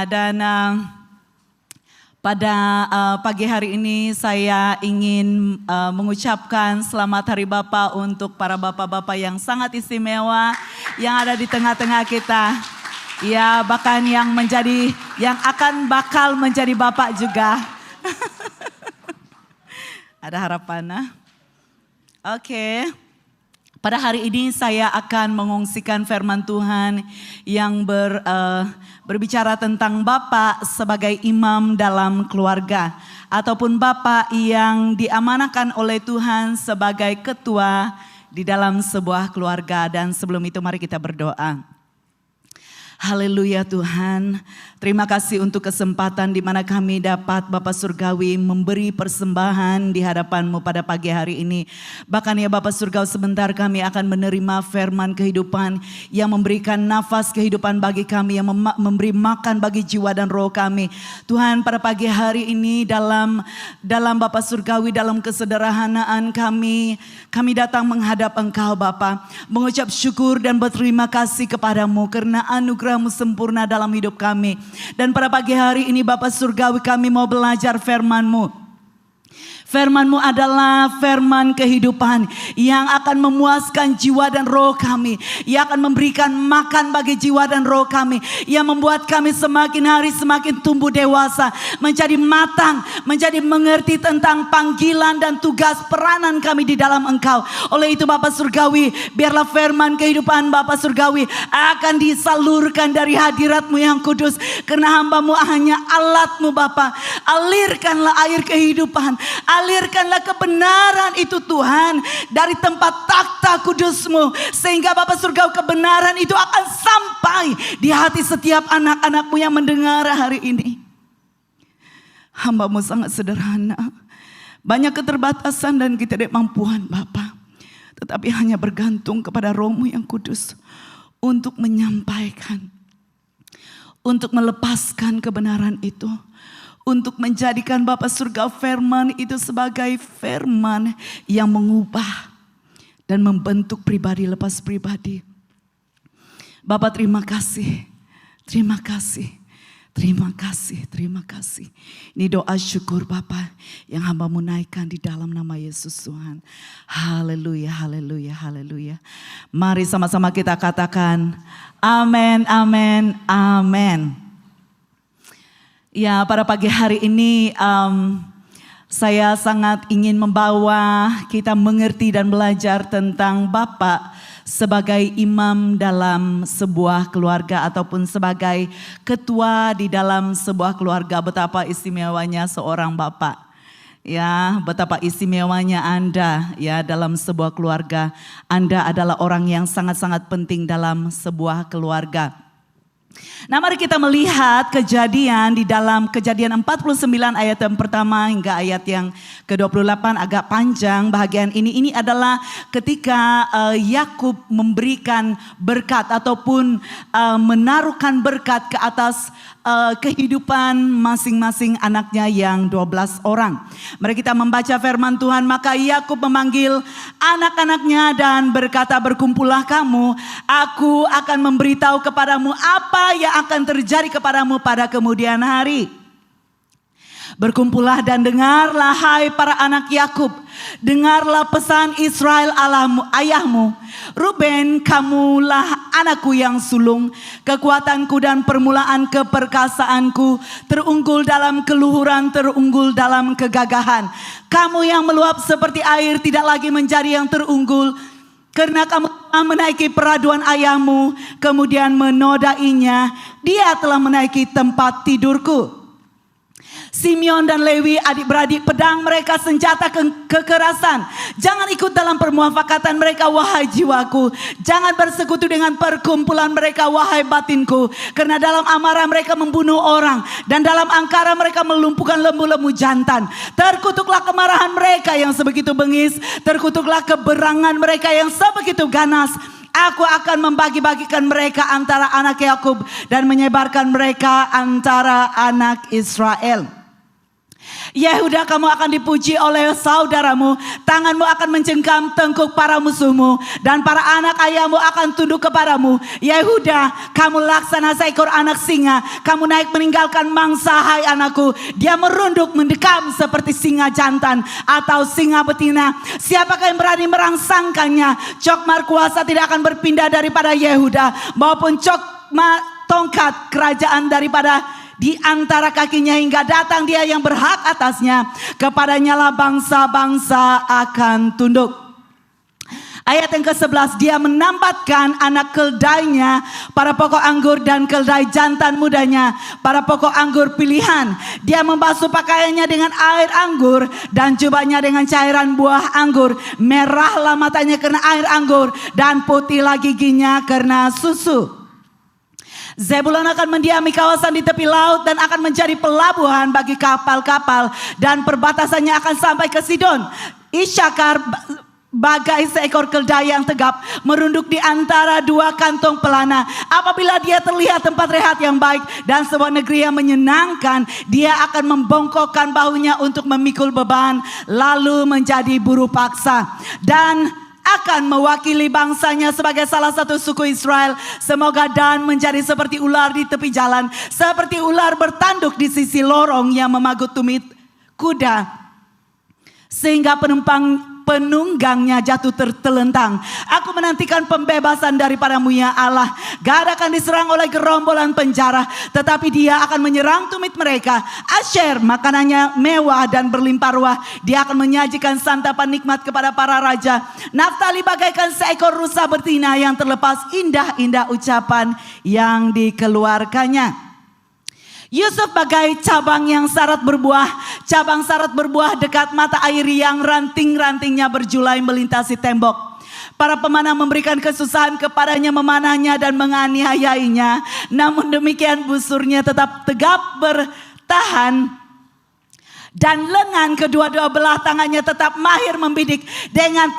Ya, dan pada pagi hari ini saya ingin mengucapkan selamat Hari Bapa untuk para bapak-bapak yang sangat istimewa yang ada di tengah-tengah kita. Ya, bahkan yang akan bakal menjadi bapak juga. Ada harapan. Oke. Pada hari ini saya akan mengungsikan firman Tuhan yang berbicara tentang Bapak sebagai imam dalam keluarga. Ataupun Bapak yang diamanahkan oleh Tuhan sebagai ketua di dalam sebuah keluarga. Dan sebelum itu mari kita berdoa. Haleluya Tuhan, terima kasih untuk kesempatan di mana kami dapat Bapa Surgawi memberi persembahan di hadapan-Mu pada pagi hari ini. Bahkan ya Bapa Surgawi, sebentar kami akan menerima firman kehidupan yang memberikan nafas kehidupan bagi kami, yang memberi makan bagi jiwa dan roh kami. Tuhan, pada pagi hari ini dalam Bapa Surgawi, dalam kesederhanaan kami datang menghadap Engkau Bapa, mengucap syukur dan berterima kasih kepadamu karena anugerah-Mu sempurna dalam hidup kami. Dan pada pagi hari ini Bapa Surgawi, kami mau belajar firman-Mu. Firman-Mu adalah firman kehidupan yang akan memuaskan jiwa dan roh kami. Yang akan memberikan makan bagi jiwa dan roh kami. Yang membuat kami semakin hari semakin tumbuh dewasa. Menjadi matang, menjadi mengerti tentang panggilan dan tugas peranan kami di dalam Engkau. Oleh itu Bapa Surgawi, biarlah firman kehidupan Bapa Surgawi akan disalurkan dari hadirat-Mu yang kudus. Karena hamba-Mu hanya alat-Mu Bapa. Alirkanlah air kehidupan. Alirkanlah kebenaran itu Tuhan dari tempat takhta kudus-Mu. Sehingga Bapa Surgawi, kebenaran itu akan sampai di hati setiap anak-anak-Mu yang mendengar hari ini. Hamba-Mu sangat sederhana. Banyak keterbatasan dan ketidakmampuan Bapa. Tetapi hanya bergantung kepada Roh-Mu yang kudus. Untuk menyampaikan. Untuk melepaskan kebenaran itu. Untuk menjadikan Bapa Surga firman itu sebagai firman yang mengubah dan membentuk pribadi lepas pribadi. Bapa, terima kasih, terima kasih, terima kasih, terima kasih. Ini doa syukur Bapa yang hamba-Mu naikkan di dalam nama Yesus Tuhan. Haleluya, haleluya, haleluya. Mari sama-sama kita katakan amin, amin, amin. Ya, pada pagi hari ini saya sangat ingin membawa kita mengerti dan belajar tentang Bapak sebagai imam dalam sebuah keluarga ataupun sebagai ketua di dalam sebuah keluarga. Betapa istimewanya seorang Bapak. Ya, betapa istimewanya Anda ya dalam sebuah keluarga. Anda adalah orang yang sangat-sangat penting dalam sebuah keluarga. Nah, mari kita melihat kejadian di dalam Kejadian 49 ayat yang pertama hingga ayat yang ke-28, agak panjang bahagian ini. Ini adalah ketika Yakub memberikan berkat ataupun menaruhkan berkat ke atas kehidupan masing-masing anaknya yang 12 orang. Mari kita membaca firman Tuhan. Maka Yakub memanggil anak-anaknya dan berkata, berkumpullah kamu, aku akan memberitahu kepadamu apa yang akan terjadi kepadamu pada kemudian hari. Berkumpullah dan dengarlah hai para anak Yakub. Dengarlah pesan Israel ayahmu. Ruben, kamulah anakku yang sulung, kekuatanku dan permulaan keperkasaanku, terunggul dalam keluhuran, terunggul dalam kegagahan. Kamu yang meluap seperti air tidak lagi menjadi yang terunggul, karena kamu telah menaiki peraduan ayahmu, kemudian menodainya. Dia telah menaiki tempat tidurku. Simeon dan Lewi, adik-beradik, pedang mereka senjata kekerasan. Jangan ikut dalam permuafakatan mereka, wahai jiwaku. Jangan bersekutu dengan perkumpulan mereka, wahai batinku. Karena dalam amarah mereka membunuh orang, dan dalam angkara mereka melumpuhkan lembu-lembu jantan. Terkutuklah kemarahan mereka yang sebegitu bengis. Terkutuklah keberangan mereka yang sebegitu ganas. Aku akan membagi-bagikan mereka antara anak Yakub dan menyebarkan mereka antara anak Israel. Yehuda, kamu akan dipuji oleh saudaramu. Tanganmu akan mencengkam tengkuk para musuhmu. Dan para anak ayahmu akan tunduk kepadamu. Yehuda, kamu laksana seekor anak singa. Kamu naik meninggalkan mangsa, hai anakku. Dia merunduk mendekam seperti singa jantan atau singa betina. Siapakah yang berani merangsangkannya? Cokmar kuasa tidak akan berpindah daripada Yehuda, maupun tongkat kerajaan daripada di antara kakinya, hingga datang dia yang berhak atasnya. Kepadanya lah bangsa-bangsa akan tunduk. Ayat yang ke-11, dia menambatkan anak keldainya pada pokok anggur dan keldai jantan mudanya pada pokok anggur pilihan. Dia membasuh pakaiannya dengan air anggur dan jubahnya dengan cairan buah anggur. Merahlah matanya karena air anggur dan putihlah giginya karena susu. Zebulon akan mendiami kawasan di tepi laut dan akan menjadi pelabuhan bagi kapal-kapal, dan perbatasannya akan sampai ke Sidon. Isyakar bagai seekor keldai yang tegap, merunduk di antara dua kantong pelana. Apabila dia terlihat tempat rehat yang baik dan sebuah negeri yang menyenangkan, dia akan membongkokkan bahunya untuk memikul beban, lalu menjadi buruh paksa. Dan akan mewakili bangsanya sebagai salah satu suku Israel. Semoga Dan menjadi seperti ular di tepi jalan, seperti ular bertanduk di sisi lorong yang memagut tumit kuda, sehingga penunggangnya jatuh tertelentang. Aku menantikan pembebasan daripadamu ya Allah. Gad akan diserang oleh gerombolan penjara, tetapi dia akan menyerang tumit mereka. Asher makanannya mewah dan berlimpah ruah. Dia akan menyajikan santapan nikmat kepada para raja. Naftali bagaikan seekor rusa betina yang terlepas, indah-indah ucapan yang dikeluarkannya. Yusuf bagai cabang yang syarat berbuah, cabang syarat berbuah dekat mata air yang ranting-rantingnya berjulai melintasi tembok. Para pemanah memberikan kesusahan kepadanya, memanahnya dan menganiayainya. Namun demikian busurnya tetap tegap bertahan, dan lengan kedua-dua belah tangannya tetap mahir membidik. Dengan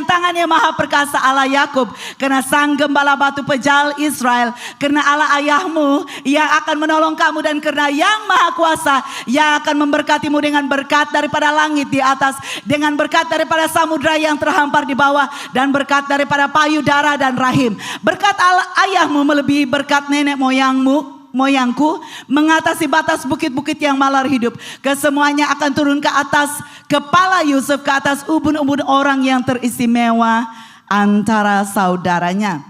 tangan yang maha perkasa Allah Yakub, karena sang gembala batu pejal Israel, karena Allah ayahmu yang akan menolong kamu, dan karena yang maha kuasa yang akan memberkatimu dengan berkat daripada langit di atas, dengan berkat daripada samudra yang terhampar di bawah, dan berkat daripada payudara dan rahim. Berkat Allah ayahmu melebihi berkat nenek moyangku, mengatasi batas bukit-bukit yang malar hidup. Kesemuanya akan turun ke atas kepala Yusuf, ke atas ubun-ubun orang yang teristimewa antara saudaranya.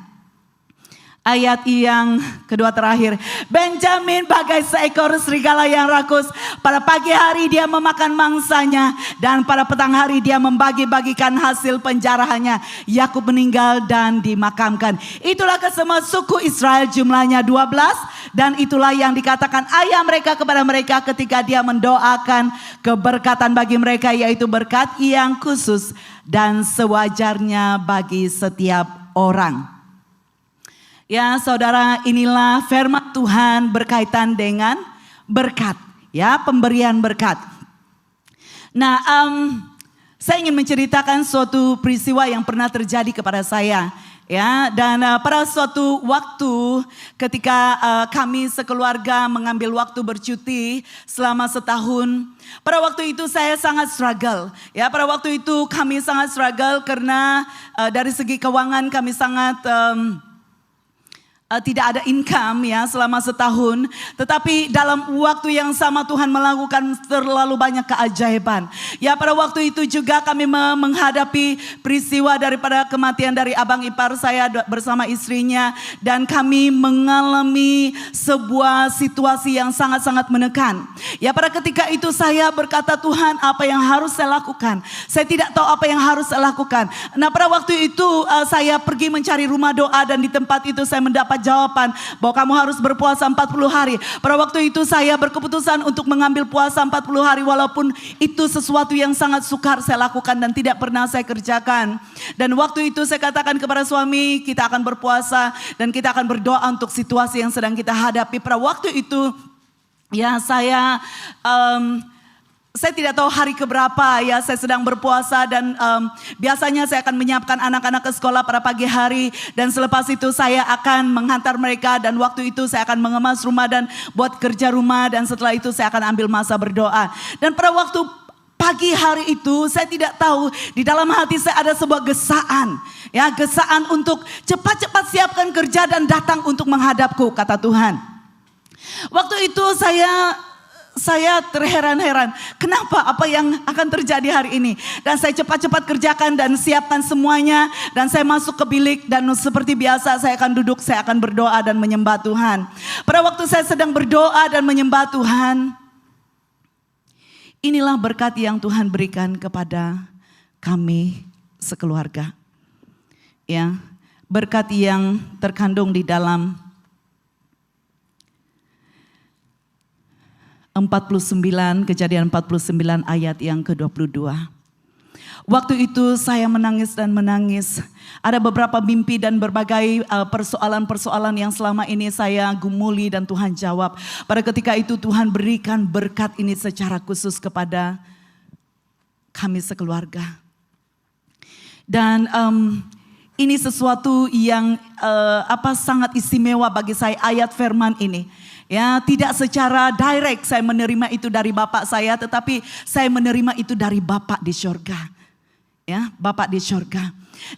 Ayat yang kedua terakhir, Benjamin bagai seekor serigala yang rakus. Pada pagi hari dia memakan mangsanya, dan pada petang hari dia membagi-bagikan hasil penjarahannya. Yakub meninggal dan dimakamkan. Itulah kesemua suku Israel, jumlahnya 12. Dan itulah yang dikatakan ayah mereka kepada mereka ketika dia mendoakan keberkatan bagi mereka, yaitu berkat yang khusus dan sewajarnya bagi setiap orang. Ya saudara, inilah firman Tuhan berkaitan dengan berkat, ya, pemberian berkat. Nah, saya ingin menceritakan suatu peristiwa yang pernah terjadi kepada saya. Ya, dan pada suatu waktu ketika kami sekeluarga mengambil waktu bercuti selama setahun, pada waktu itu saya sangat struggle. Ya, pada waktu itu kami sangat struggle karena dari segi keuangan kami sangat tidak ada income ya selama setahun. Tetapi dalam waktu yang sama Tuhan melakukan terlalu banyak keajaiban. Ya, pada waktu itu juga kami menghadapi peristiwa daripada kematian dari abang ipar saya bersama istrinya. Dan kami mengalami sebuah situasi yang sangat-sangat menekan. Ya, pada ketika itu saya berkata, Tuhan, apa yang harus saya lakukan? Saya tidak tahu apa yang harus saya lakukan. Nah, pada waktu itu saya pergi mencari rumah doa, dan di tempat itu saya mendapat jawaban bahwa kamu harus berpuasa 40 hari. Pada waktu itu saya berkeputusan untuk mengambil puasa 40 hari, walaupun itu sesuatu yang sangat sukar saya lakukan dan tidak pernah saya kerjakan. Dan waktu itu saya katakan kepada suami, kita akan berpuasa dan kita akan berdoa untuk situasi yang sedang kita hadapi. Pada waktu itu ya saya Saya tidak tahu hari keberapa ya, saya sedang berpuasa dan biasanya saya akan menyiapkan anak-anak ke sekolah pada pagi hari. Dan selepas itu saya akan menghantar mereka dan waktu itu saya akan mengemas rumah dan buat kerja rumah. Dan setelah itu saya akan ambil masa berdoa. Dan pada waktu pagi hari itu saya tidak tahu di dalam hati saya ada sebuah gesaan. Ya, gesaan untuk cepat-cepat siapkan kerja dan datang untuk menghadapku, kata Tuhan. Waktu itu saya terheran-heran, kenapa, apa yang akan terjadi hari ini. Dan saya cepat-cepat kerjakan dan siapkan semuanya. Dan saya masuk ke bilik dan seperti biasa saya akan duduk, saya akan berdoa dan menyembah Tuhan. Pada waktu saya sedang berdoa dan menyembah Tuhan, inilah berkat yang Tuhan berikan kepada kami sekeluarga. Ya, berkat yang terkandung di dalam 49, Kejadian 49 ayat yang ke-22. Waktu itu saya menangis dan menangis. Ada beberapa mimpi dan berbagai persoalan-persoalan yang selama ini saya gumuli dan Tuhan jawab. Pada ketika itu Tuhan berikan berkat ini secara khusus kepada kami sekeluarga. Dan ini sesuatu yang sangat istimewa bagi saya, ayat firman ini. Ya, tidak secara direct saya menerima itu dari Bapak saya, tetapi saya menerima itu dari Bapak di surga. Ya, Bapak di surga.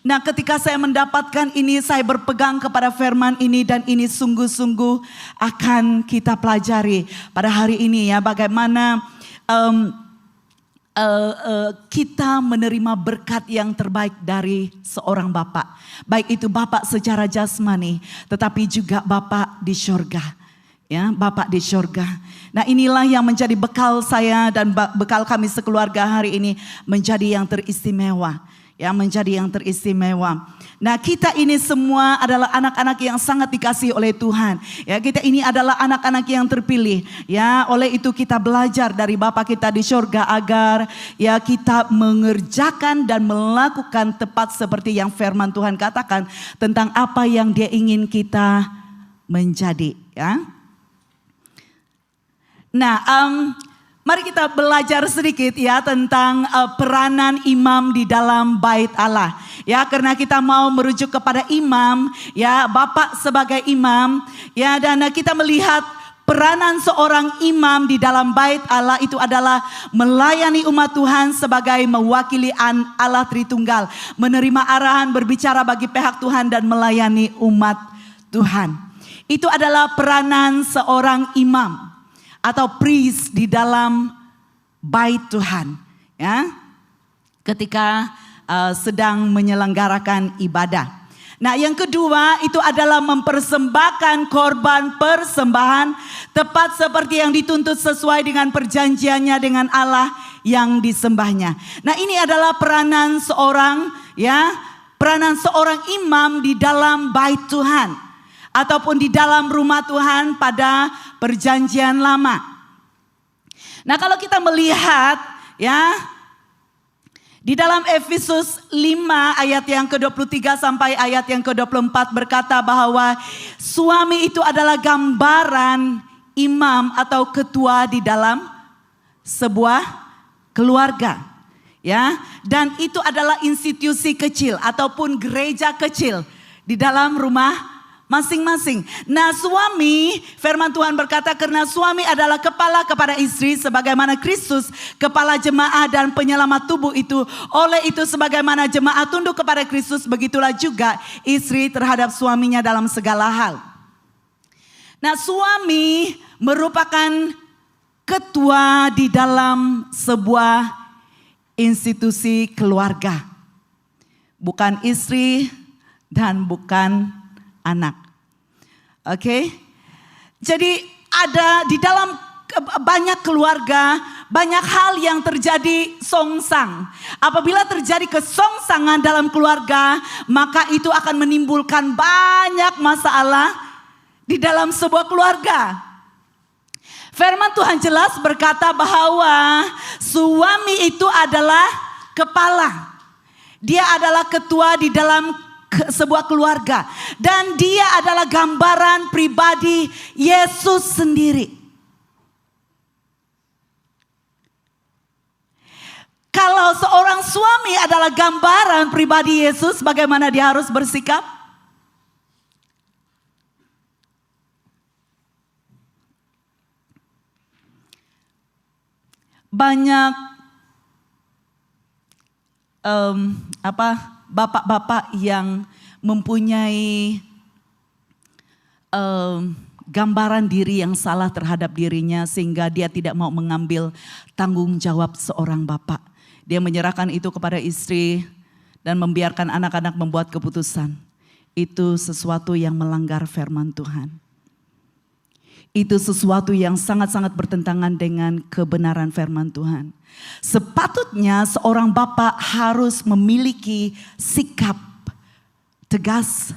Nah, ketika saya mendapatkan ini, saya berpegang kepada firman ini dan ini sungguh-sungguh akan kita pelajari pada hari ini ya, bagaimana kita menerima berkat yang terbaik dari seorang Bapak. Baik itu Bapak secara jasmani, tetapi juga Bapak di surga. Ya, Bapak di surga. Nah, inilah yang menjadi bekal saya dan bekal kami sekeluarga hari ini, menjadi yang teristimewa. Ya, menjadi yang teristimewa. Nah, kita ini semua adalah anak-anak yang sangat dikasihi oleh Tuhan. Ya, kita ini adalah anak-anak yang terpilih. Ya, oleh itu kita belajar dari Bapa kita di surga agar ya kita mengerjakan dan melakukan tepat seperti yang firman Tuhan katakan tentang apa yang Dia ingin kita menjadi. Ya. Nah, mari kita belajar sedikit ya tentang peranan imam di dalam bait Allah. Ya, karena kita mau merujuk kepada imam, ya Bapak sebagai imam, ya dan kita melihat peranan seorang imam di dalam bait Allah itu adalah melayani umat Tuhan sebagai mewakili Allah Tritunggal, menerima arahan, berbicara bagi pihak Tuhan dan melayani umat Tuhan. Itu adalah peranan seorang imam atau priest di dalam bait Tuhan, ya, ketika sedang menyelenggarakan ibadah. Nah, yang kedua itu adalah mempersembahkan korban persembahan tepat seperti yang dituntut sesuai dengan perjanjiannya dengan Allah yang disembahnya. Nah, ini adalah peranan seorang imam di dalam bait Tuhan ataupun di dalam rumah Tuhan pada perjanjian lama. Nah, kalau kita melihat ya di dalam Efesus 5 ayat yang ke-23 sampai ayat yang ke-24 berkata bahwa suami itu adalah gambaran imam atau ketua di dalam sebuah keluarga. Ya, dan itu adalah institusi kecil ataupun gereja kecil di dalam rumah masing-masing. Nah, suami, firman Tuhan berkata karena suami adalah kepala kepada istri sebagaimana Kristus kepala jemaah dan penyelamat tubuh itu. Oleh itu sebagaimana jemaah tunduk kepada Kristus, begitulah juga istri terhadap suaminya dalam segala hal. Nah, suami merupakan ketua di dalam sebuah institusi keluarga. Bukan istri dan bukan anak. Oke. Jadi ada di dalam banyak keluarga, banyak hal yang terjadi songsang. Apabila terjadi kesongsangan dalam keluarga, maka itu akan menimbulkan banyak masalah di dalam sebuah keluarga. Firman Tuhan jelas berkata bahwa suami itu adalah kepala. Dia adalah ketua di dalam sebuah keluarga dan dia adalah gambaran pribadi Yesus sendiri. Kalau seorang suami adalah gambaran pribadi Yesus, bagaimana dia harus bersikap? Banyak bapak-bapak yang mempunyai gambaran diri yang salah terhadap dirinya sehingga dia tidak mau mengambil tanggung jawab seorang bapak. Dia menyerahkan itu kepada istri dan membiarkan anak-anak membuat keputusan. Itu sesuatu yang melanggar firman Tuhan. Itu sesuatu yang sangat-sangat bertentangan dengan kebenaran firman Tuhan. Sepatutnya seorang bapak harus memiliki sikap tegas,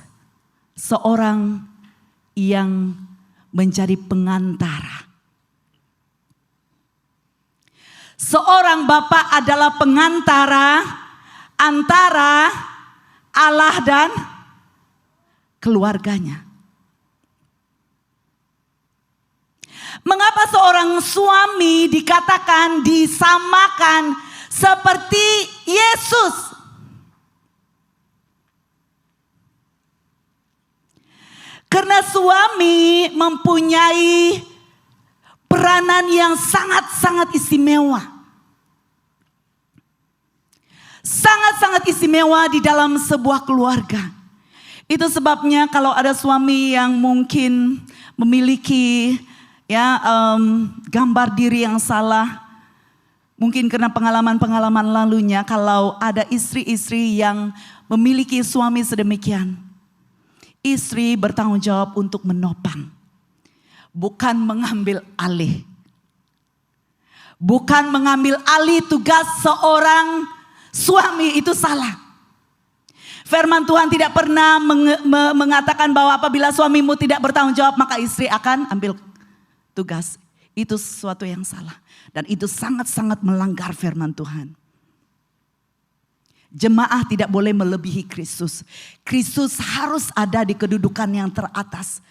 seorang yang menjadi pengantara. Seorang bapak adalah pengantara antara Allah dan keluarganya. Mengapa seorang suami dikatakan disamakan seperti Yesus? Karena suami mempunyai peranan yang sangat-sangat istimewa. Sangat-sangat istimewa di dalam sebuah keluarga. Itu sebabnya kalau ada suami yang mungkin memiliki gambar diri yang salah, mungkin karena pengalaman-pengalaman lalunya, kalau ada istri-istri yang memiliki suami sedemikian, istri bertanggung jawab untuk menopang, bukan mengambil alih. Bukan mengambil alih tugas seorang suami, itu salah. Firman Tuhan tidak pernah mengatakan bahwa apabila suamimu tidak bertanggung jawab maka istri akan ambil tugas. Itu sesuatu yang salah. Dan itu sangat-sangat melanggar firman Tuhan. Jemaah tidak boleh melebihi Kristus. Kristus harus ada di kedudukan yang teratas.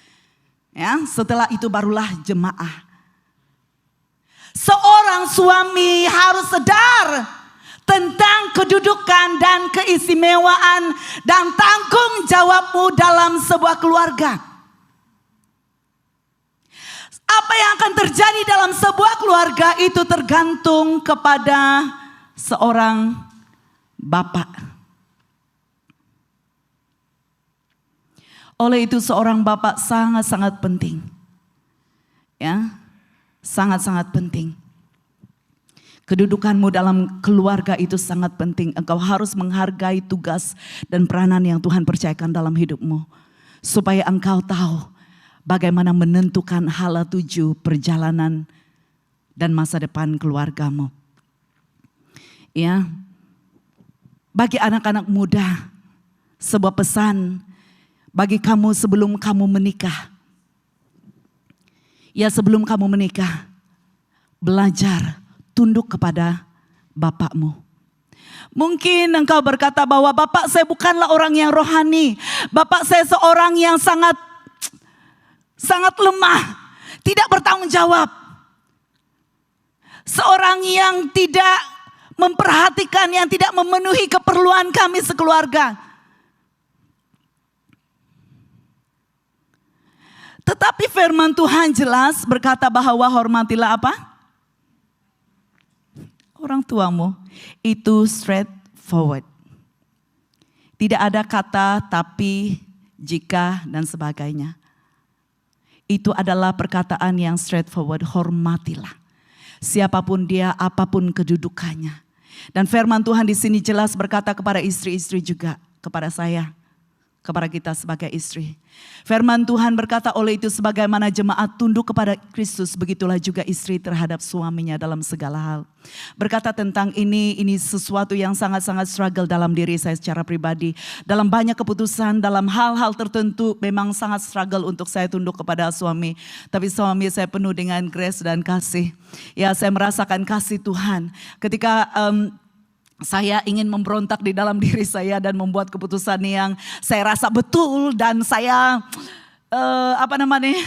Ya, setelah itu barulah jemaah. Seorang suami harus sadar tentang kedudukan dan keistimewaan dan tanggung jawabmu dalam sebuah keluarga. Apa yang akan terjadi dalam sebuah keluarga itu tergantung kepada seorang bapak. Oleh itu seorang bapak sangat-sangat penting. Ya, sangat-sangat penting. Kedudukanmu dalam keluarga itu sangat penting. Engkau harus menghargai tugas dan peranan yang Tuhan percayakan dalam hidupmu. Supaya engkau tahu bagaimana menentukan hala tuju perjalanan dan masa depan keluargamu. Ya, bagi anak-anak muda, sebuah pesan bagi kamu sebelum kamu menikah. Ya, sebelum kamu menikah, belajar tunduk kepada bapakmu. Mungkin engkau berkata bahwa bapak saya bukanlah orang yang rohani. Bapak saya seorang yang sangat lemah, tidak bertanggung jawab. Seorang yang tidak memperhatikan, yang tidak memenuhi keperluan kami sekeluarga. Tetapi firman Tuhan jelas berkata bahwa hormatilah apa? Orang tuamu. Itu straightforward. Tidak ada kata tapi, jika dan sebagainya. Itu adalah perkataan yang straightforward, hormatilah. Siapapun dia, apapun kedudukannya. Dan firman Tuhan di sini jelas berkata kepada istri-istri juga, kepada saya, kepada kita sebagai istri. Firman Tuhan berkata, oleh itu sebagaimana jemaat tunduk kepada Kristus, begitulah juga istri terhadap suaminya dalam segala hal. Berkata tentang ini sesuatu yang sangat-sangat struggle dalam diri saya secara pribadi. Dalam banyak keputusan, dalam hal-hal tertentu memang sangat struggle untuk saya tunduk kepada suami. Tapi suami saya penuh dengan grace dan kasih. Ya, saya merasakan kasih Tuhan. Ketika saya ingin memberontak di dalam diri saya dan membuat keputusan yang saya rasa betul dan saya apa namanya,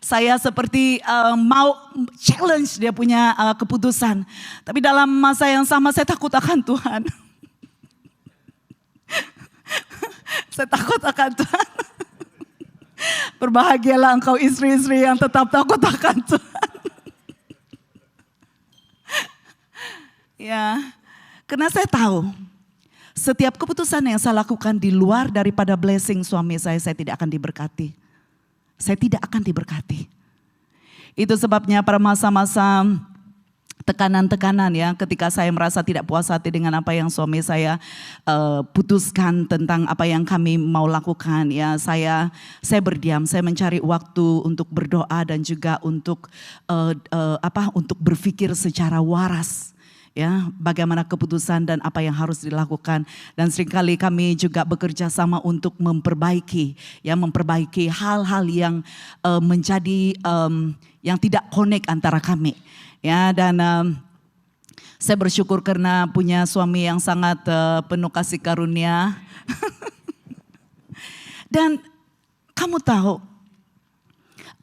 saya seperti mau challenge dia punya keputusan. Tapi dalam masa yang sama saya takut akan Tuhan. Saya takut akan Tuhan. Berbahagialah engkau istri-istri yang tetap takut akan Tuhan. Ya, karena saya tahu setiap keputusan yang saya lakukan di luar daripada blessing suami saya tidak akan diberkati. Saya tidak akan diberkati. Itu sebabnya pada masa-masa tekanan-tekanan ya, ketika saya merasa tidak puas hati dengan apa yang suami saya putuskan tentang apa yang kami mau lakukan ya, saya berdiam, saya mencari waktu untuk berdoa dan juga untuk untuk berpikir secara waras. Ya, bagaimana keputusan dan apa yang harus dilakukan, dan seringkali kami juga bekerja sama untuk memperbaiki hal-hal yang menjadi yang tidak connect antara kami ya. Dan saya bersyukur karena punya suami yang sangat penuh kasih karunia. Dan kamu tahu,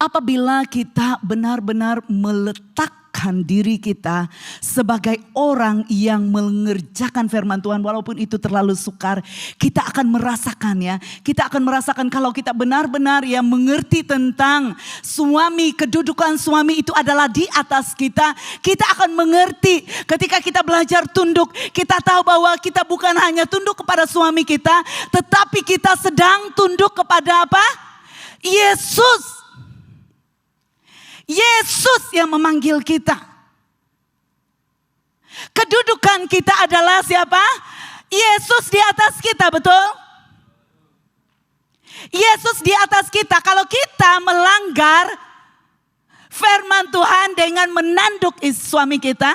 apabila kita benar-benar meletakkan diri kita sebagai orang yang mengerjakan firman Tuhan, walaupun itu terlalu sukar, kita akan merasakan kita akan merasakan kalau kita benar-benar mengerti tentang suami, kedudukan suami itu adalah di atas kita. Kita akan mengerti ketika kita belajar tunduk, kita tahu bahwa kita bukan hanya tunduk kepada suami kita, tetapi kita sedang tunduk kepada apa? Yesus. Yesus yang memanggil kita. Kedudukan kita adalah siapa? Yesus di atas kita, betul? Yesus di atas kita. Kalau kita melanggar firman Tuhan dengan menanduk suami kita,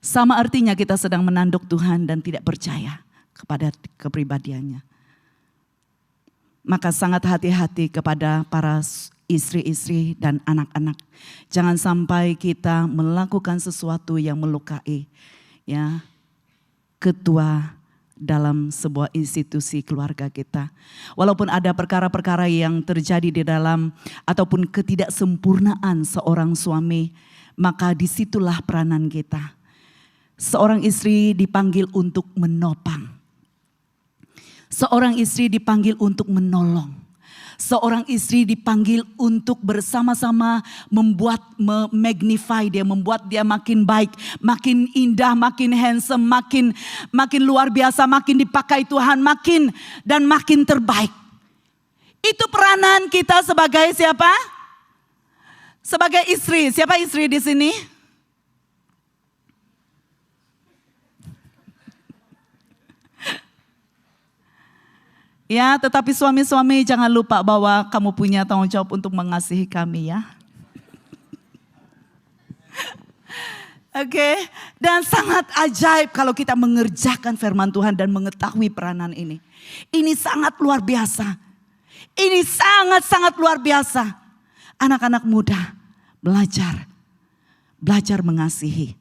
sama artinya kita sedang menanduk Tuhan dan tidak percaya kepada kepribadiannya. Maka sangat hati-hati kepada para istri-istri dan anak-anak. Jangan sampai kita melakukan sesuatu yang melukai ketua dalam sebuah institusi keluarga kita. Walaupun ada perkara-perkara yang terjadi di dalam ataupun ketidaksempurnaan seorang suami, maka disitulah peranan kita. Seorang istri dipanggil untuk menopang. Seorang istri dipanggil untuk menolong. Seorang istri dipanggil untuk bersama-sama magnify dia, membuat dia makin baik, makin indah, makin handsome, makin luar biasa, makin dipakai Tuhan, makin terbaik. Itu peranan kita sebagai siapa? Sebagai istri. Siapa istri di sini? Ya, tetapi suami-suami jangan lupa bahwa kamu punya tanggung jawab untuk mengasihi kami ya. Oke, dan sangat ajaib kalau kita mengerjakan firman Tuhan dan mengetahui peranan ini. Ini sangat luar biasa. Ini sangat-sangat luar biasa. Anak-anak muda belajar mengasihi.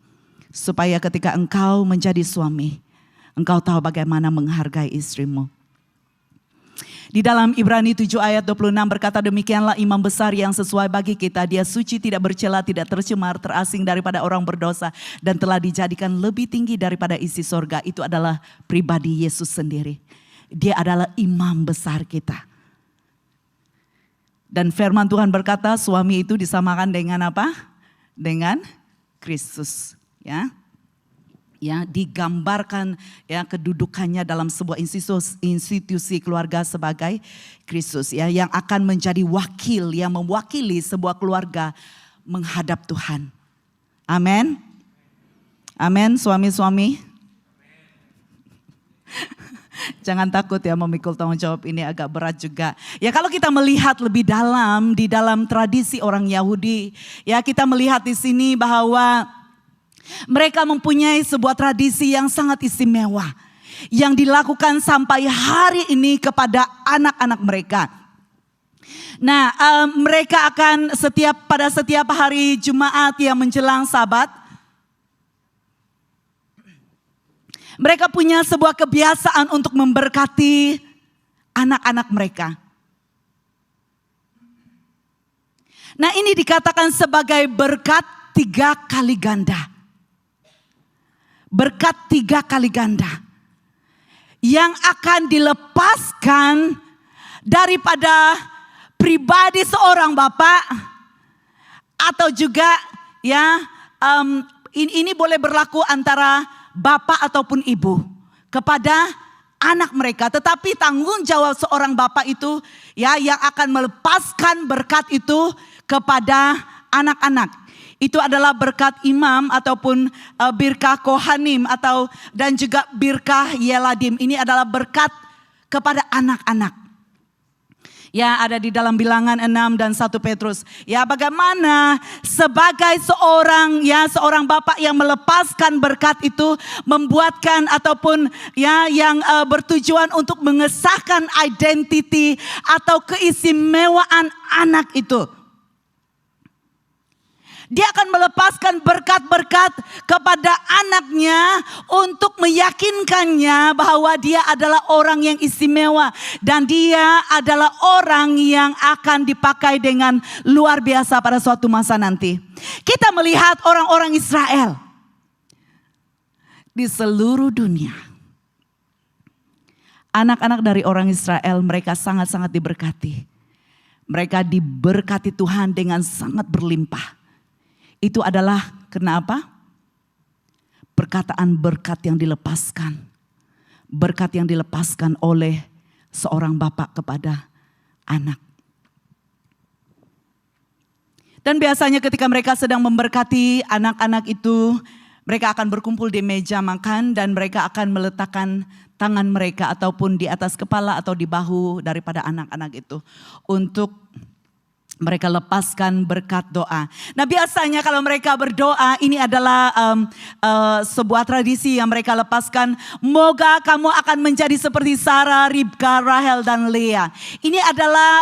Supaya ketika engkau menjadi suami, engkau tahu bagaimana menghargai istrimu. Di dalam Ibrani 7 ayat 26 berkata, demikianlah imam besar yang sesuai bagi kita. Dia suci, tidak bercela, tidak tercemar, terasing daripada orang berdosa, dan telah dijadikan lebih tinggi daripada isi sorga. Itu adalah pribadi Yesus sendiri. Dia adalah imam besar kita. Dan firman Tuhan berkata suami itu disamakan dengan apa? Dengan Kristus. Ya, digambarkan kedudukannya dalam sebuah institusi keluarga sebagai Kristus yang akan menjadi wakil, yang mewakili sebuah keluarga menghadap Tuhan. Amin. Amin, suami-suami. Jangan takut memikul tanggung jawab, ini agak berat juga. Ya, kalau kita melihat lebih dalam di dalam tradisi orang Yahudi, kita melihat di sini bahwa mereka mempunyai sebuah tradisi yang sangat istimewa yang dilakukan sampai hari ini kepada anak-anak mereka. Nah, mereka akan pada setiap hari Jumat yang menjelang Sabat, mereka punya sebuah kebiasaan untuk memberkati anak-anak mereka. Nah, ini dikatakan sebagai berkat 3 kali ganda. Berkat 3 kali ganda. Yang akan dilepaskan daripada pribadi seorang bapak. Atau juga ya ini boleh berlaku antara bapak ataupun ibu kepada anak mereka. Tetapi tanggung jawab seorang bapak itu ya yang akan melepaskan berkat itu kepada anak-anak. Itu adalah berkat imam ataupun birkah kohanim dan juga birkah yeladim. Ini adalah berkat kepada anak-anak. Ya, ada di dalam Bilangan 6 dan 1 Petrus. Ya, bagaimana sebagai seorang bapak yang melepaskan berkat itu membuatkan ataupun ya yang bertujuan untuk mengesahkan identiti atau keistimewaan anak itu. Dia akan melepaskan berkat-berkat kepada anaknya untuk meyakinkannya bahwa dia adalah orang yang istimewa. Dan dia adalah orang yang akan dipakai dengan luar biasa pada suatu masa nanti. Kita melihat orang-orang Israel di seluruh dunia. Anak-anak dari orang Israel mereka sangat-sangat diberkati. Mereka diberkati Tuhan dengan sangat berlimpah. Itu adalah kenapa? Perkataan berkat yang dilepaskan. Berkat yang dilepaskan oleh seorang bapak kepada anak. Dan biasanya ketika mereka sedang memberkati anak-anak itu, mereka akan berkumpul di meja makan dan mereka akan meletakkan tangan mereka ataupun di atas kepala atau di bahu daripada anak-anak itu untuk mereka lepaskan berkat doa. Nah, biasanya kalau mereka berdoa, ini adalah sebuah tradisi yang mereka lepaskan. Moga kamu akan menjadi seperti Sarah, Ribka, Rahel, dan Leah. Ini adalah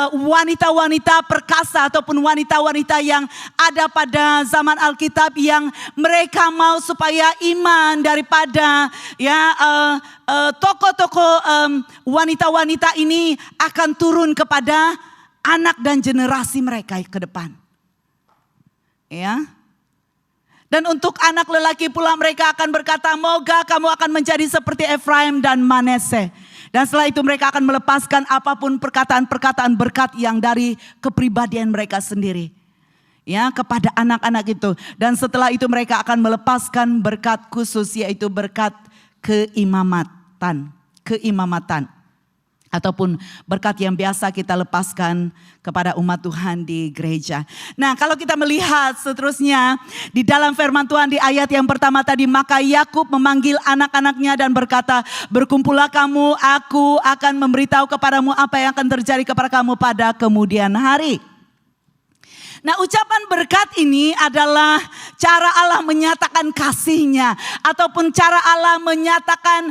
wanita-wanita perkasa ataupun wanita-wanita yang ada pada zaman Alkitab yang mereka mau supaya iman daripada tokoh-tokoh wanita-wanita ini akan turun kepada anak dan generasi mereka ke depan. Ya. Dan untuk anak lelaki pula mereka akan berkata, moga kamu akan menjadi seperti Efraim dan Manase. Dan setelah itu mereka akan melepaskan apapun perkataan-perkataan berkat yang dari kepribadian mereka sendiri. Ya, kepada anak-anak itu. Dan setelah itu mereka akan melepaskan berkat khusus, yaitu berkat keimamatan. Ataupun berkat yang biasa kita lepaskan kepada umat Tuhan di gereja. Nah, kalau kita melihat seterusnya di dalam firman Tuhan di ayat yang pertama tadi, maka Yakub memanggil anak-anaknya dan berkata, berkumpullah kamu, aku akan memberitahu kepadamu apa yang akan terjadi kepada kamu pada kemudian hari. Nah, ucapan berkat ini adalah cara Allah menyatakan kasihnya. Ataupun cara Allah menyatakan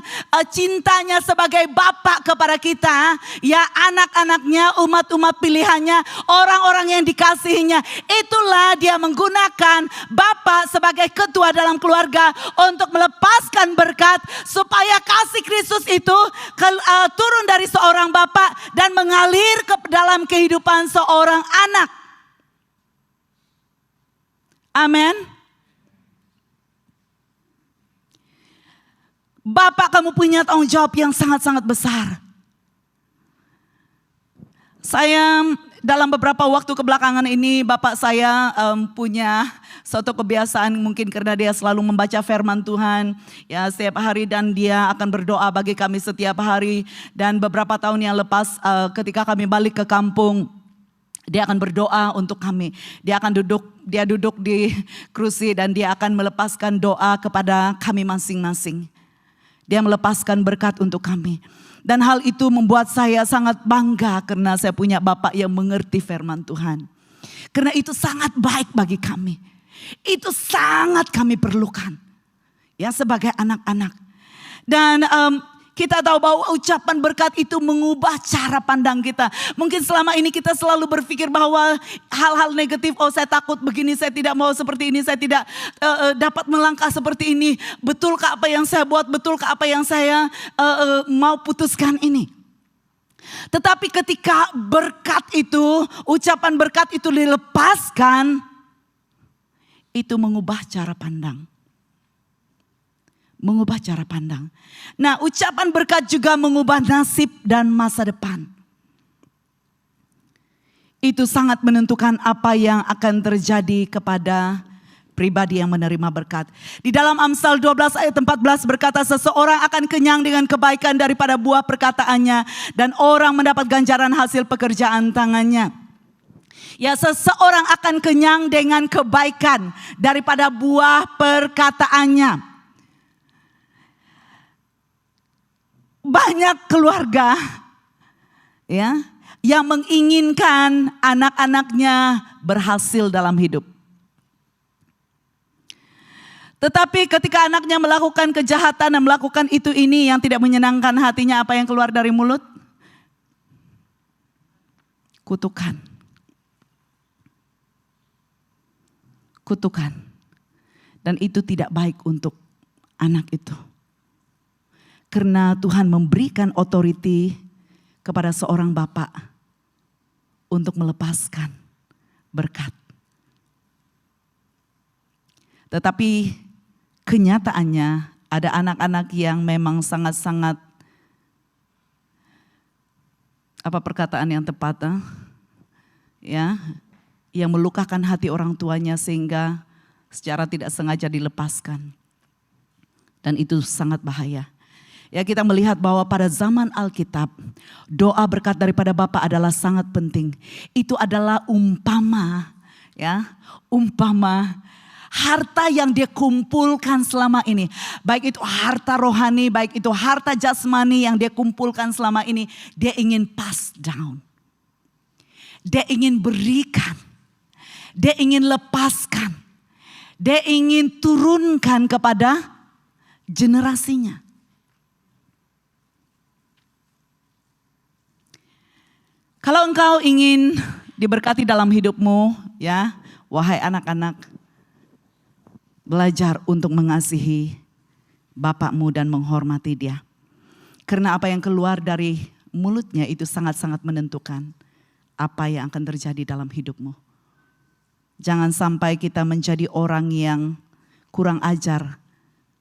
cintanya sebagai Bapa kepada kita. Ya, anak-anaknya, umat-umat pilihannya, orang-orang yang dikasihinya. Itulah dia menggunakan Bapa sebagai ketua dalam keluarga untuk melepaskan berkat. Supaya kasih Kristus itu turun dari seorang Bapa dan mengalir ke dalam kehidupan seorang anak. Amin. Bapak, kamu punya tanggung jawab yang sangat-sangat besar. Saya dalam beberapa waktu kebelakangan ini, bapak saya punya suatu kebiasaan, mungkin karena dia selalu membaca firman Tuhan ya setiap hari, dan dia akan berdoa bagi kami setiap hari. Dan beberapa tahun yang lepas ketika kami balik ke kampung, dia akan berdoa untuk kami. Dia duduk di kursi dan dia akan melepaskan doa kepada kami masing-masing. Dia melepaskan berkat untuk kami. Dan hal itu membuat saya sangat bangga karena saya punya bapak yang mengerti firman Tuhan. Karena itu sangat baik bagi kami. Itu sangat kami perlukan. Ya, sebagai anak-anak. Dan kita tahu bahwa ucapan berkat itu mengubah cara pandang kita. Mungkin selama ini kita selalu berpikir bahwa hal-hal negatif, oh saya takut begini, saya tidak mau seperti ini, saya tidak dapat melangkah seperti ini. Betulkah apa yang saya buat, betulkah apa yang saya mau putuskan ini? Tetapi ketika berkat itu, ucapan berkat itu dilepaskan, itu mengubah cara pandang. Mengubah cara pandang. Nah, ucapan berkat juga mengubah nasib dan masa depan. Itu sangat menentukan apa yang akan terjadi kepada pribadi yang menerima berkat. Di dalam Amsal 12 ayat 14 berkata, seseorang akan kenyang dengan kebaikan daripada buah perkataannya, dan orang mendapat ganjaran hasil pekerjaan tangannya. Ya, seseorang akan kenyang dengan kebaikan daripada buah perkataannya. Banyak keluarga ya yang menginginkan anak-anaknya berhasil dalam hidup. Tetapi ketika anaknya melakukan kejahatan dan melakukan itu ini yang tidak menyenangkan hatinya, apa yang keluar dari mulut? Kutukan. Kutukan. Dan itu tidak baik untuk anak itu. Karena Tuhan memberikan otoriti kepada seorang bapak untuk melepaskan berkat. Tetapi kenyataannya ada anak-anak yang memang sangat-sangat, apa perkataan yang tepat, ya, yang melukakan hati orang tuanya sehingga secara tidak sengaja dilepaskan. Dan itu sangat bahaya. Ya, kita melihat bahwa pada zaman Alkitab, doa berkat daripada Bapa adalah sangat penting. Itu adalah umpama, ya, umpama harta yang dia kumpulkan selama ini. Baik itu harta rohani, baik itu harta jasmani yang dia kumpulkan selama ini. Dia ingin pass down. Dia ingin berikan. Dia ingin lepaskan. Dia ingin turunkan kepada generasinya. Kalau engkau ingin diberkati dalam hidupmu, ya, wahai anak-anak, belajar untuk mengasihi bapakmu dan menghormati dia. Karena apa yang keluar dari mulutnya itu sangat-sangat menentukan apa yang akan terjadi dalam hidupmu. Jangan sampai kita menjadi orang yang kurang ajar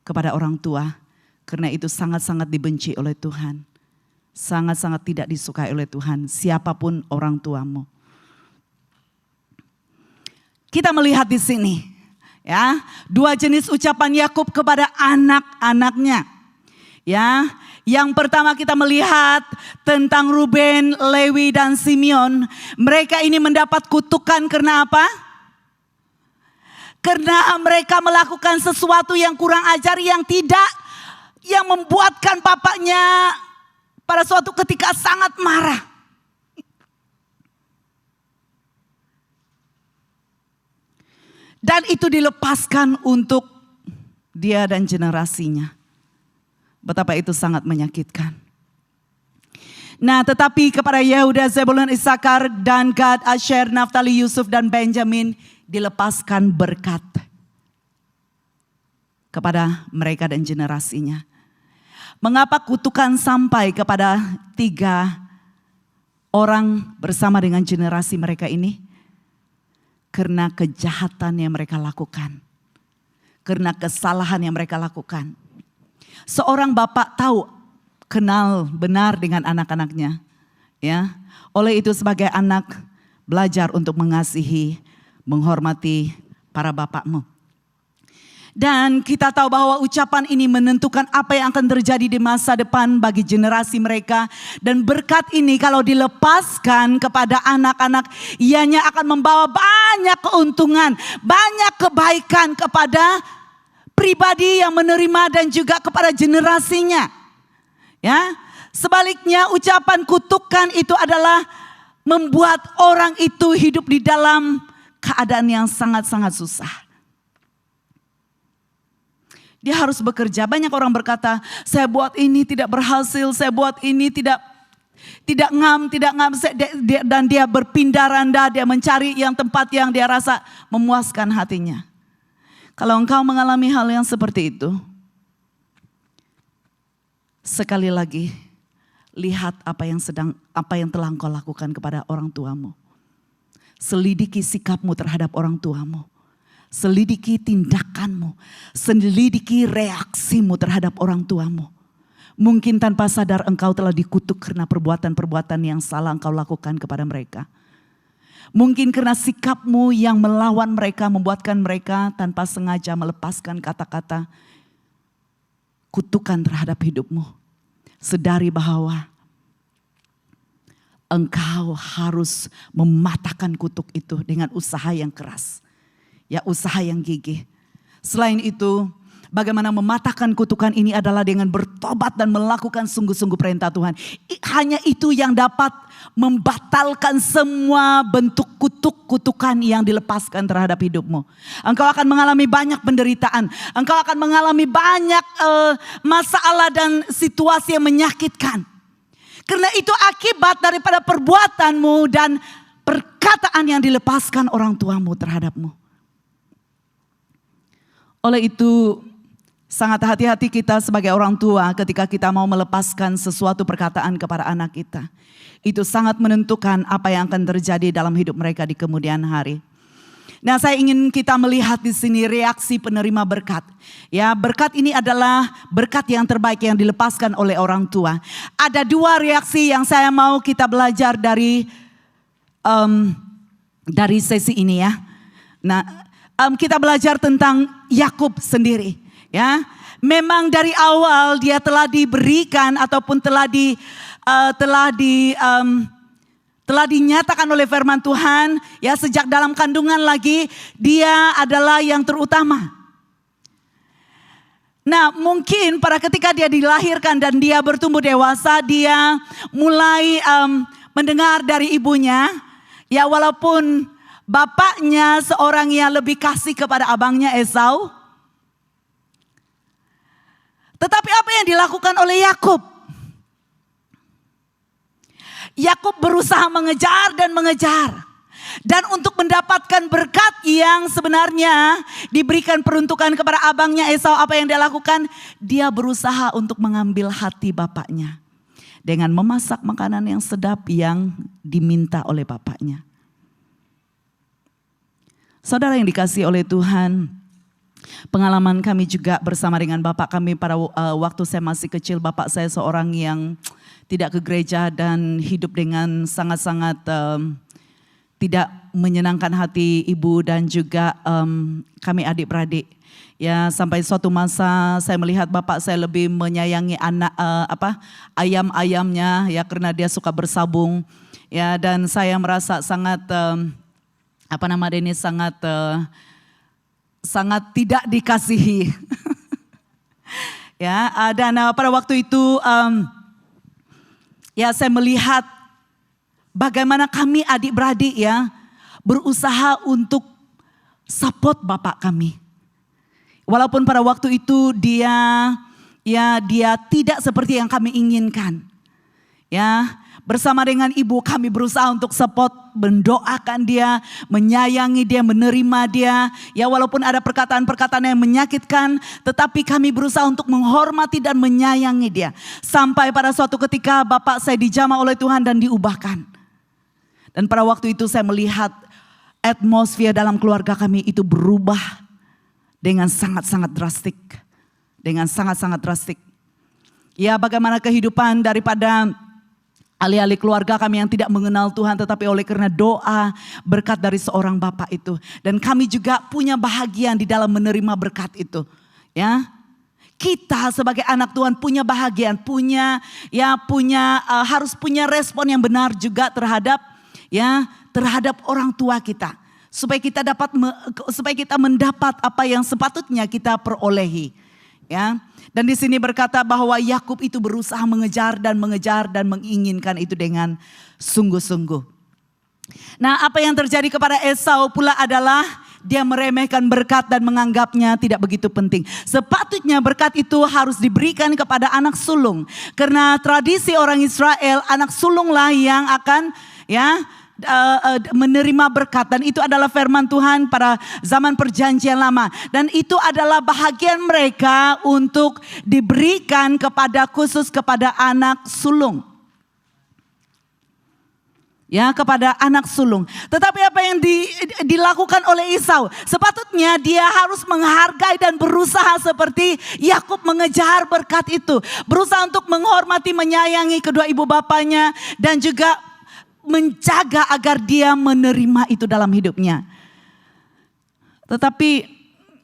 kepada orang tua. Karena itu sangat-sangat dibenci oleh Tuhan. Sangat-sangat tidak disukai oleh Tuhan, siapapun orang tuamu. Kita melihat di sini, ya, dua jenis ucapan Yakub kepada anak-anaknya. Ya, yang pertama kita melihat tentang Ruben, Lewi dan Simeon. Mereka ini mendapat kutukan karena apa? Karena mereka melakukan sesuatu yang kurang ajar, yang membuatkan bapaknya pada suatu ketika sangat marah. Dan itu dilepaskan untuk dia dan generasinya. Betapa itu sangat menyakitkan. Nah, tetapi kepada Yehuda, Zebulun, Isakar, dan Gad, Asher, Naftali, Yusuf, dan Benjamin dilepaskan berkat kepada mereka dan generasinya. Mengapa kutukan sampai kepada 3 orang bersama dengan generasi mereka ini? Karena kejahatan yang mereka lakukan. Karena kesalahan yang mereka lakukan. Seorang bapak tahu, kenal benar dengan anak-anaknya. Ya, oleh itu sebagai anak, belajar untuk mengasihi, menghormati para bapakmu. Dan kita tahu bahwa ucapan ini menentukan apa yang akan terjadi di masa depan bagi generasi mereka. Dan berkat ini kalau dilepaskan kepada anak-anak, ianya akan membawa banyak keuntungan, banyak kebaikan kepada pribadi yang menerima dan juga kepada generasinya. Ya, sebaliknya ucapan kutukan itu adalah membuat orang itu hidup di dalam keadaan yang sangat-sangat susah. Dia harus bekerja. Banyak orang berkata, saya buat ini tidak berhasil, saya buat ini tidak ngam. Dan dia berpindah randa, dia mencari yang tempat yang dia rasa memuaskan hatinya. Kalau engkau mengalami hal yang seperti itu, sekali lagi, lihat apa yang telah engkau lakukan kepada orang tuamu. Selidiki sikapmu terhadap orang tuamu. Selidiki tindakanmu, selidiki reaksimu terhadap orang tuamu. Mungkin tanpa sadar engkau telah dikutuk karena perbuatan-perbuatan yang salah engkau lakukan kepada mereka. Mungkin karena sikapmu yang melawan mereka membuatkan mereka tanpa sengaja melepaskan kata-kata kutukan terhadap hidupmu. Sedari bahwa engkau harus mematahkan kutuk itu dengan usaha yang keras. Ya, usaha yang gigih. Selain itu, bagaimana mematahkan kutukan ini adalah dengan bertobat dan melakukan sungguh-sungguh perintah Tuhan. Hanya itu yang dapat membatalkan semua bentuk kutukan yang dilepaskan terhadap hidupmu. Engkau akan mengalami banyak penderitaan. Engkau akan mengalami banyak masalah dan situasi yang menyakitkan. Karena itu akibat daripada perbuatanmu dan perkataan yang dilepaskan orang tuamu terhadapmu. Oleh itu, sangat hati-hati kita sebagai orang tua ketika kita mau melepaskan sesuatu perkataan kepada anak kita. Itu sangat menentukan apa yang akan terjadi dalam hidup mereka di kemudian hari. Nah, saya ingin kita melihat di sini reaksi penerima berkat. Ya, berkat ini adalah berkat yang terbaik yang dilepaskan oleh orang tua. Ada dua reaksi yang saya mau kita belajar dari sesi ini ya. Nah, kita belajar tentang Yakub sendiri, ya. Memang dari awal dia telah diberikan ataupun telah dinyatakan oleh firman Tuhan, ya, sejak dalam kandungan lagi dia adalah yang terutama. Nah, mungkin pada ketika dia dilahirkan dan dia bertumbuh dewasa, dia mulai mendengar dari ibunya, ya, walaupun bapaknya seorang yang lebih kasih kepada abangnya Esau. Tetapi apa yang dilakukan oleh Yakub? Yakub berusaha mengejar dan mengejar. Dan untuk mendapatkan berkat yang sebenarnya diberikan peruntukan kepada abangnya Esau, apa yang dia lakukan? Dia berusaha untuk mengambil hati bapaknya. Dengan memasak makanan yang sedap yang diminta oleh bapaknya. Saudara yang dikasihi oleh Tuhan, pengalaman kami juga bersama dengan bapak kami pada waktu saya masih kecil. Bapak saya seorang yang tidak ke gereja dan hidup dengan sangat-sangat tidak menyenangkan hati ibu dan juga kami adik-beradik. Ya, sampai suatu masa saya melihat bapak saya lebih menyayangi ayam-ayamnya, ya, karena dia suka bersabung. Ya, dan saya merasa sangat sangat tidak dikasihi. Ya, dan pada waktu itu ya, saya melihat bagaimana kami adik-beradik, ya, berusaha untuk support bapak kami. Walaupun pada waktu itu dia tidak seperti yang kami inginkan. Ya, bersama dengan ibu kami berusaha untuk support, mendoakan dia, menyayangi dia, menerima dia. Ya, walaupun ada perkataan-perkataan yang menyakitkan, tetapi kami berusaha untuk menghormati dan menyayangi dia. Sampai pada suatu ketika bapak saya dijamah oleh Tuhan dan diubahkan. Dan pada waktu itu saya melihat atmosfer dalam keluarga kami itu berubah dengan sangat-sangat drastik. Dengan sangat-sangat drastik. Ya, bagaimana kehidupan daripada alih-alih keluarga kami yang tidak mengenal Tuhan, tetapi oleh karena doa berkat dari seorang bapak itu. Dan kami juga punya bahagian di dalam menerima berkat itu. Ya, kita sebagai anak Tuhan punya bahagian, harus punya respon yang benar juga terhadap orang tua kita. Supaya kita mendapat apa yang sepatutnya kita perolehi. Ya. Dan di sini berkata bahwa Yakub itu berusaha mengejar dan menginginkan itu dengan sungguh-sungguh. Nah, apa yang terjadi kepada Esau pula adalah dia meremehkan berkat dan menganggapnya tidak begitu penting. Sepatutnya berkat itu harus diberikan kepada anak sulung. Karena tradisi orang Israel, anak sulunglah yang akan menerima berkat, dan itu adalah firman Tuhan pada zaman perjanjian lama, dan itu adalah bahagian mereka untuk diberikan khusus kepada anak sulung. ya kepada anak sulung. Tetapi apa yang dilakukan oleh Esau? Sepatutnya dia harus menghargai dan berusaha seperti Yakub mengejar berkat itu. Berusaha untuk menghormati, menyayangi kedua ibu bapanya dan juga menjaga agar dia menerima itu dalam hidupnya. Tetapi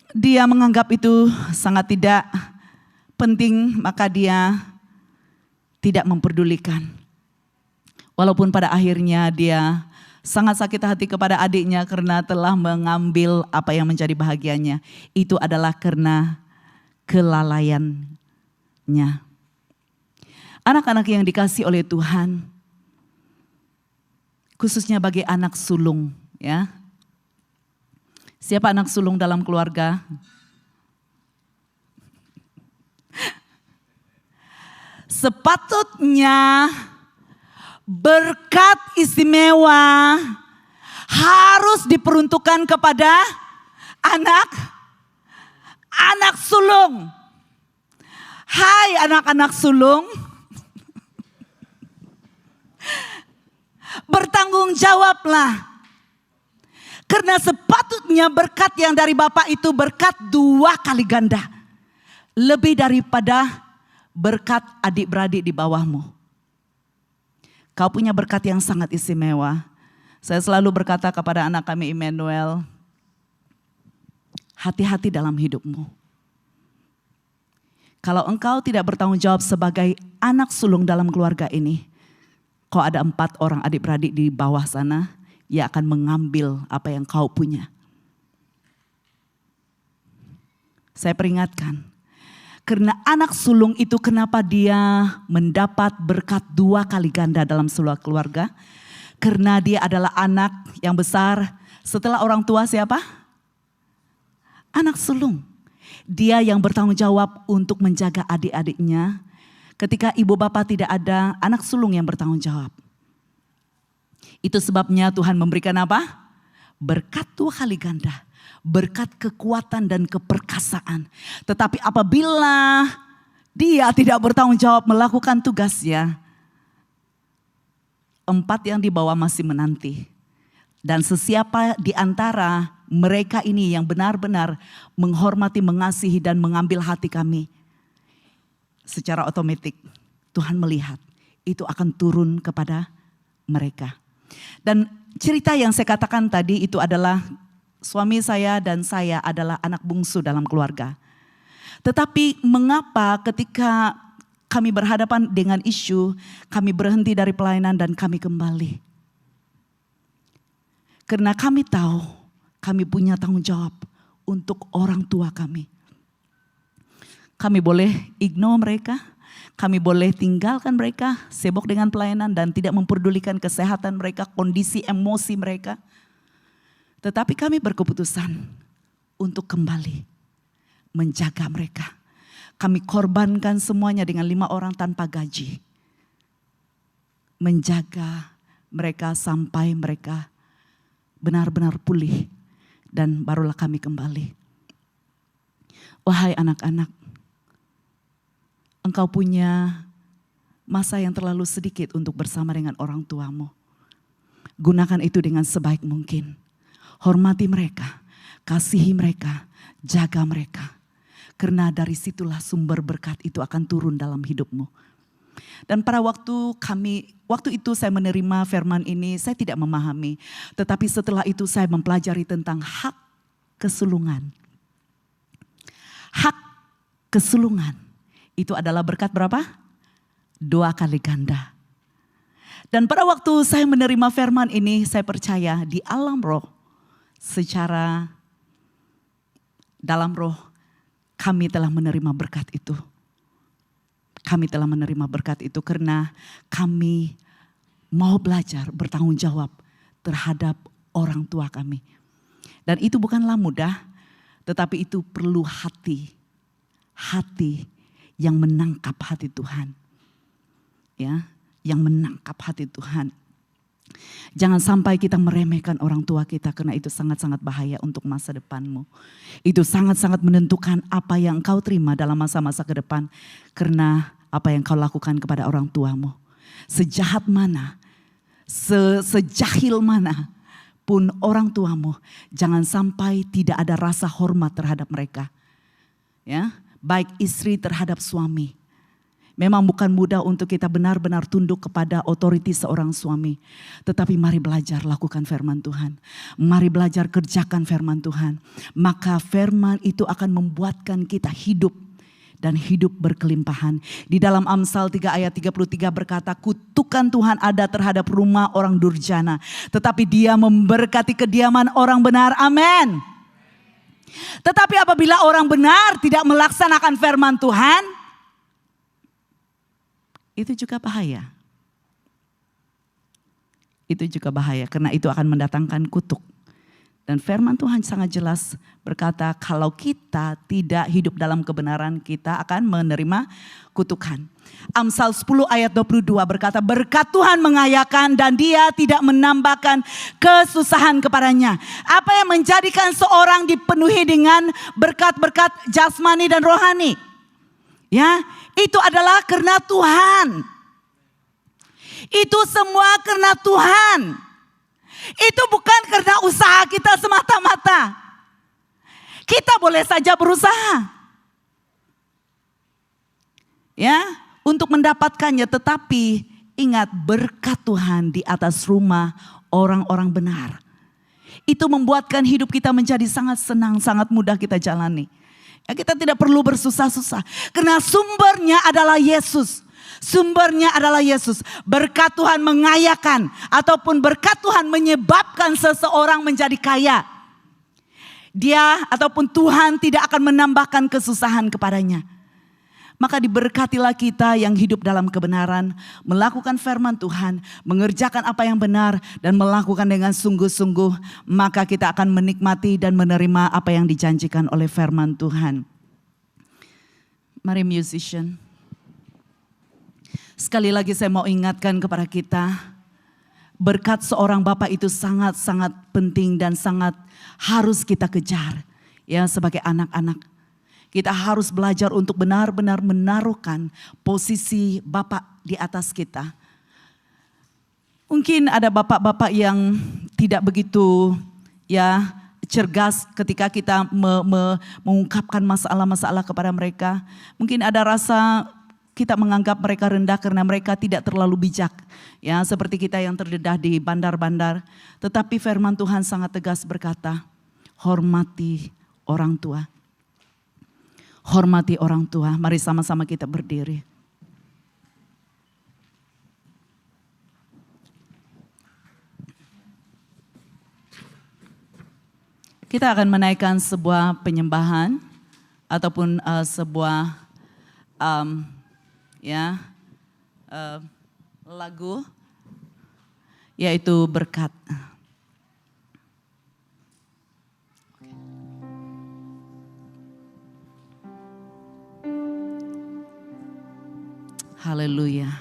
dia menganggap itu sangat tidak penting, maka dia tidak memperdulikan. Walaupun pada akhirnya dia sangat sakit hati kepada adiknya karena telah mengambil apa yang menjadi bahagianya. Itu adalah karena kelalaiannya. Anak-anak yang dikasihi oleh Tuhan, khususnya bagi anak sulung, ya. Siapa anak sulung dalam keluarga? Sepatutnya berkat istimewa harus diperuntukkan kepada anak sulung. Hai anak-anak sulung, bertanggung jawablah. Karena sepatutnya berkat yang dari Bapak itu berkat 2 kali ganda. Lebih daripada berkat adik-beradik di bawahmu. Kau punya berkat yang sangat istimewa. Saya selalu berkata kepada anak kami Immanuel, hati-hati dalam hidupmu. Kalau engkau tidak bertanggung jawab sebagai anak sulung dalam keluarga ini, kau ada 4 orang adik-beradik di bawah sana, ia akan mengambil apa yang kau punya. Saya peringatkan. Karena anak sulung itu kenapa dia mendapat berkat 2 kali ganda dalam sebuah keluarga. Karena dia adalah anak yang besar setelah orang tua siapa? Anak sulung. Dia yang bertanggung jawab untuk menjaga adik-adiknya. Ketika ibu bapak tidak ada, anak sulung yang bertanggung jawab. Itu sebabnya Tuhan memberikan apa? Berkat 2 kali ganda. Berkat kekuatan dan keperkasaan. Tetapi apabila dia tidak bertanggung jawab melakukan tugasnya, 4 yang di bawah masih menanti. Dan sesiapa di antara mereka ini yang benar-benar menghormati, mengasihi dan mengambil hati kami, secara otomatis Tuhan melihat itu akan turun kepada mereka. Dan cerita yang saya katakan tadi itu adalah suami saya dan saya adalah anak bungsu dalam keluarga. Tetapi mengapa ketika kami berhadapan dengan isu, kami berhenti dari pelayanan dan kami kembali? Karena kami tahu kami punya tanggung jawab untuk orang tua kami. Kami boleh ignore mereka, kami boleh tinggalkan mereka, sibuk dengan pelayanan dan tidak memperdulikan kesehatan mereka, kondisi emosi mereka. Tetapi kami berkeputusan untuk kembali menjaga mereka. Kami korbankan semuanya dengan 5 orang tanpa gaji. Menjaga mereka sampai mereka benar-benar pulih. Dan barulah kami kembali. Wahai anak-anak, engkau punya masa yang terlalu sedikit untuk bersama dengan orang tuamu. Gunakan itu dengan sebaik mungkin. Hormati mereka, kasihi mereka, jaga mereka. Karena dari situlah sumber berkat itu akan turun dalam hidupmu. Dan pada waktu itu saya menerima firman ini, saya tidak memahami. Tetapi setelah itu saya mempelajari tentang hak kesulungan. Hak kesulungan itu adalah berkat berapa? 2 kali ganda. Dan pada waktu saya menerima firman ini, saya percaya di alam roh, secara dalam roh kami telah menerima berkat itu. Kami telah menerima berkat itu karena kami mau belajar bertanggung jawab terhadap orang tua kami. Dan itu bukanlah mudah, tetapi itu perlu hati yang menangkap hati Tuhan. Ya, yang menangkap hati Tuhan. Jangan sampai kita meremehkan orang tua kita karena itu sangat-sangat bahaya untuk masa depanmu. Itu sangat-sangat menentukan apa yang engkau terima dalam masa-masa ke depan karena apa yang kau lakukan kepada orang tuamu. Sejahat mana, sejahil mana pun orang tuamu, jangan sampai tidak ada rasa hormat terhadap mereka. Ya, baik istri terhadap suami. Memang bukan mudah untuk kita benar-benar tunduk kepada otoriti seorang suami. Tetapi mari belajar lakukan firman Tuhan. Mari belajar kerjakan firman Tuhan. Maka firman itu akan membuatkan kita hidup dan hidup berkelimpahan. Di dalam Amsal 3 ayat 33 berkata, kutukan Tuhan ada terhadap rumah orang durjana, tetapi dia memberkati kediaman orang benar. Amin. Tetapi apabila orang benar tidak melaksanakan firman Tuhan, itu juga bahaya. Itu juga bahaya karena itu akan mendatangkan kutuk. Dan firman Tuhan sangat jelas berkata kalau kita tidak hidup dalam kebenaran kita akan menerima kutukan. Amsal 10 ayat 22 berkata berkat Tuhan mengayakan dan dia tidak menambahkan kesusahan kepadanya. Apa yang menjadikan seorang dipenuhi dengan berkat-berkat jasmani dan rohani? Ya, itu adalah karena Tuhan. Itu semua karena Tuhan. Itu bukan karena usaha kita semata-mata. Kita boleh saja berusaha. Ya, untuk mendapatkannya, tetapi ingat berkat Tuhan di atas rumah orang-orang benar. Itu membuatkan hidup kita menjadi sangat senang, sangat mudah kita jalani. Ya, kita tidak perlu bersusah-susah. Karena sumbernya adalah Yesus. Sumbernya adalah Yesus. Berkat Tuhan mengayakan. Ataupun berkat Tuhan menyebabkan seseorang menjadi kaya. Dia ataupun Tuhan tidak akan menambahkan kesusahan kepadanya. Maka diberkatilah kita yang hidup dalam kebenaran. Melakukan firman Tuhan. Mengerjakan apa yang benar. Dan melakukan dengan sungguh-sungguh. Maka kita akan menikmati dan menerima apa yang dijanjikan oleh firman Tuhan. Mari musician. Sekali lagi saya mau ingatkan kepada kita. Berkat seorang Bapa itu sangat-sangat penting dan sangat harus kita kejar. Ya, sebagai anak-anak. Kita harus belajar untuk benar-benar menaruhkan posisi Bapak di atas kita. Mungkin ada bapak-bapak yang tidak begitu ya cergas ketika kita mengungkapkan masalah-masalah kepada mereka. Mungkin ada rasa kita menganggap mereka rendah karena mereka tidak terlalu bijak. Ya, seperti kita yang terdedah di bandar-bandar. Tetapi firman Tuhan sangat tegas berkata, hormati orang tua. Hormati orang tua. Mari sama-sama kita berdiri. Kita akan menaikkan sebuah penyembahan ataupun sebuah lagu yaitu berkat. Haleluya.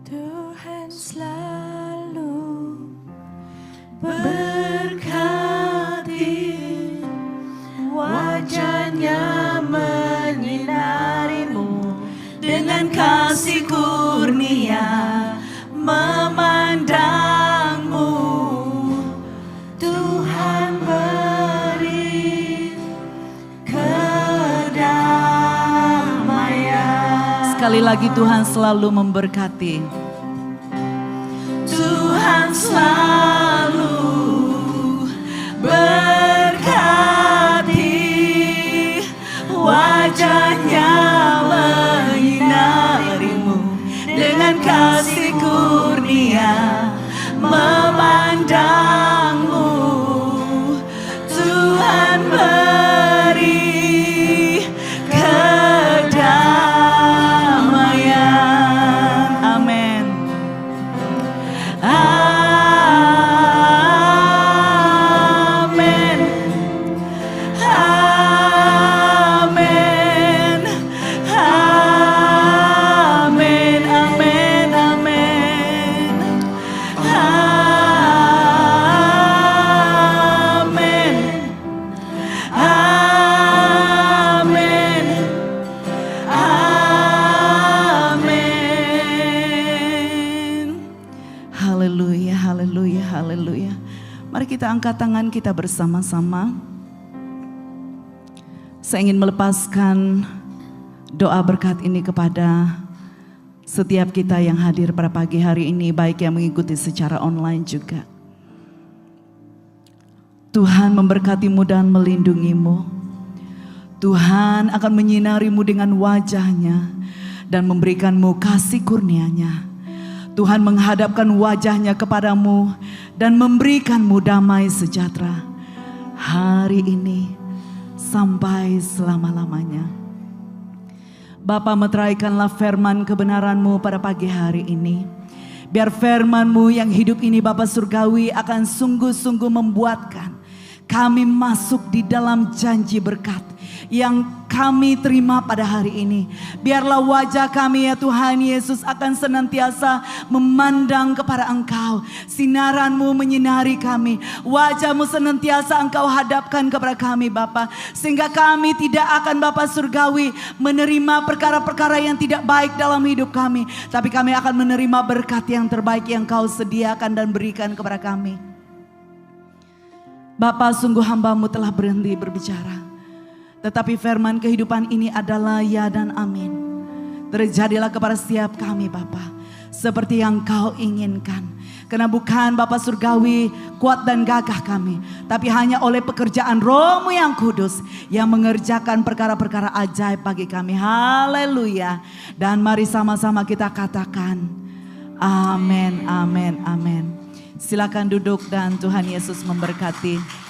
Tuhan selalu berkati, wajahnya menyinarimu, dengan kasih kurnia memandangmu. Tuhan beri kedamaian. Sekali lagi Tuhan selalu memberkati. Tuhan selalu berkati, wajahnya menyinarimu, dengan kasih kurnia memandangmu. Tuhan beri kedamaian. Amin. Amin. Amin. Amin. Amin. Amin. Mari kita angkat tangan kita bersama-sama. Saya ingin melepaskan doa berkat ini kepada setiap kita yang hadir pada pagi hari ini, baik yang mengikuti secara online juga. Tuhan memberkatimu dan melindungimu. Tuhan akan menyinarimu dengan wajah-Nya dan memberikanmu kasih kurnia-Nya. Tuhan menghadapkan wajah-Nya kepadamu dan memberikanmu damai sejahtera hari ini sampai selama-lamanya. Bapa, meteraikanlah firman kebenaran-Mu pada pagi hari ini. Biar firman-Mu yang hidup ini Bapa Surgawi akan sungguh-sungguh membuatkan kami masuk di dalam janji berkat yang kami terima pada hari ini. Biarlah wajah kami ya Tuhan Yesus akan senantiasa memandang kepada Engkau. Sinaran-Mu menyinari kami. Wajah-Mu senantiasa Engkau hadapkan kepada kami Bapa. Sehingga kami tidak akan Bapa Surgawi menerima perkara-perkara yang tidak baik dalam hidup kami. Tapi kami akan menerima berkat yang terbaik yang Kau sediakan dan berikan kepada kami. Bapa, sungguh hamba-Mu telah berhenti berbicara. Tetapi firman kehidupan ini adalah ya dan amin. Terjadilah kepada setiap kami Bapa, seperti yang Kau inginkan. Karena bukan Bapa Surgawi kuat dan gagah kami, tapi hanya oleh pekerjaan Roh-Mu yang kudus yang mengerjakan perkara-perkara ajaib bagi kami. Haleluya. Dan mari sama-sama kita katakan amin, amin, amin. Silakan duduk dan Tuhan Yesus memberkati.